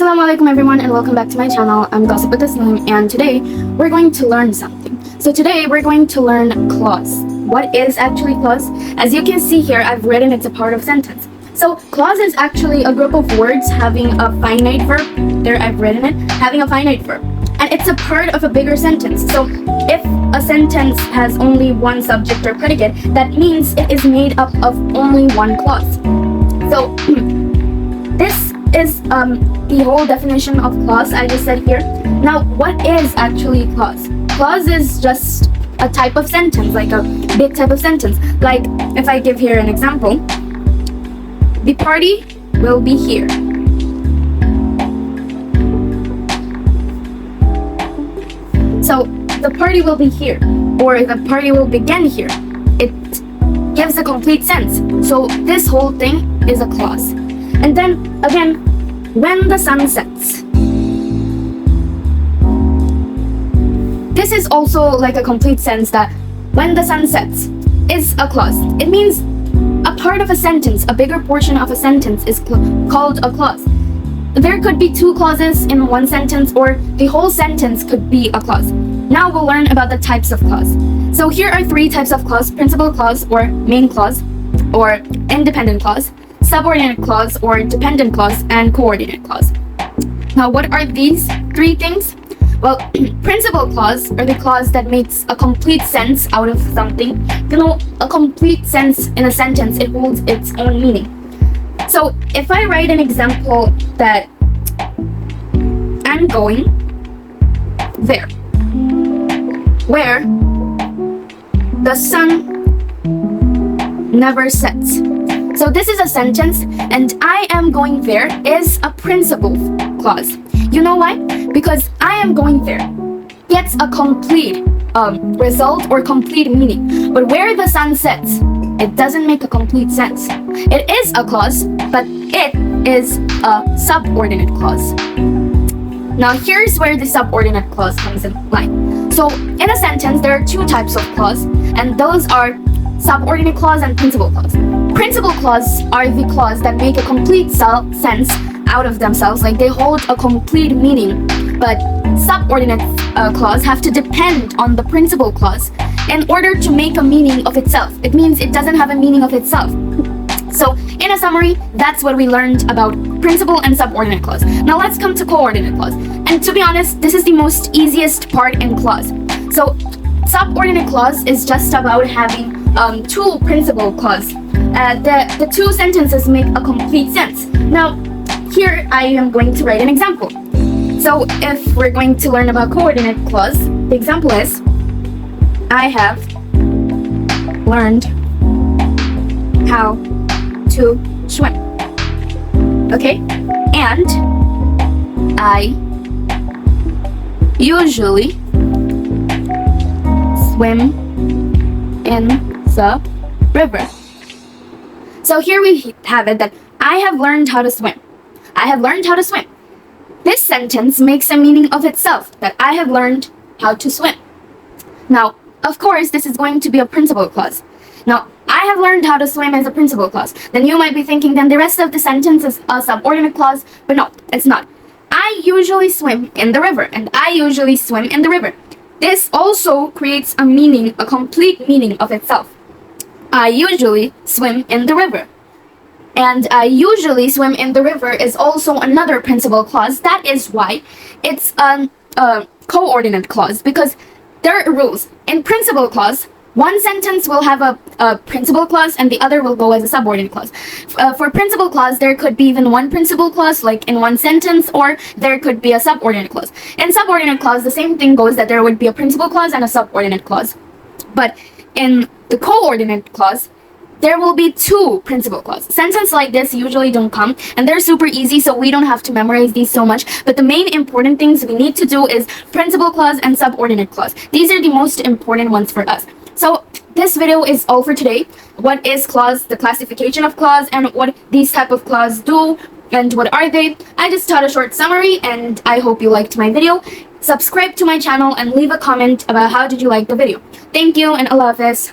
Assalamu alaikum everyone, and welcome back to my channel. I'm Gossip with Tasnim, and today we're going to learn something. So today we're going to learn clause. What is actually clause? As you can see here, I've written it's a part of sentence. So clause is actually a group of words having a finite verb. There I've written it, having a finite verb. And it's a part of a bigger sentence. So if a sentence has only one subject or predicate, that means it is made up of only one clause. So this is the whole definition of clause I just said here. Now, what is actually clause? Clause is just a type of sentence, like a big type of sentence. Like if I give here an example, the party will be here. So the party will be here, or the party will begin here. It gives a complete sense. So this whole thing is a clause. And then again, when the sun sets. This is also like a complete sense that when the sun sets is a clause. It means a part of a sentence, a bigger portion of a sentence is called a clause. There could be two clauses in one sentence, or the whole sentence could be a clause. Now we'll learn about the types of clause. So here are three types of clause: principal clause or main clause, or independent clause, subordinate clause or dependent clause, and coordinate clause. Now what are these three things? Well, principal clause are the clause that makes a complete sense out of something. You know, a complete sense in a sentence, it holds its own meaning. So if I write an example that I'm going there, where the sun never sets. So this is a sentence, and I am going there is a principal clause. You know why? Because I am going there gets a complete result or complete meaning. But where the sun sets, it doesn't make a complete sense. It is a clause, but it is a subordinate clause. Now here's where the subordinate clause comes in line. So in a sentence, there are two types of clause, and those are subordinate clause and principal clause. Principal clause are the clause that make a complete sense out of themselves, like they hold a complete meaning. But subordinate clause have to depend on the principal clause in order to make a meaning of itself. It means it doesn't have a meaning of itself. So in a summary, that's what we learned about principal and subordinate clause. Now let's come to coordinate clause. And to be honest, this is the most easiest part in clause. So subordinate clause is just about having two principal clause. The two sentences make a complete sense. Now here I am going to write an example. So if we're going to learn about coordinate clause, the example is, I have learned how to swim. Okay? And I usually swim in the river. So here we have it that I have learned how to swim. I have learned how to swim. This sentence makes a meaning of itself, that I have learned how to swim. Now, of course, this is going to be a principal clause. Now, I have learned how to swim as a principal clause. Then you might be thinking, then the rest of the sentence is a subordinate clause. But no, it's not. I usually swim in the river, and I usually swim in the river. This also creates a meaning, a complete meaning of itself. I usually swim in the river. And I usually swim in the river is also another principal clause. That is why it's a coordinate clause, because there are rules. In principal clause, one sentence will have a principal clause and the other will go as a subordinate clause. For principal clause, there could be even one principal clause, like in one sentence, or there could be a subordinate clause. In subordinate clause, the same thing goes, that there would be a principal clause and a subordinate clause. But in the coordinate clause, there will be two principal clauses. Sentences like this usually don't come, and they're super easy, so we don't have to memorize these so much. But the main important things we need to do is principal clause and subordinate clause. These are the most important ones for us. So this video is all for today. What is clause, the classification of clause, and what these type of clause do, and what are they? I just taught a short summary, and I hope you liked my video. Subscribe to my channel and leave a comment about how did you like the video. Thank you, and Allah Hafiz.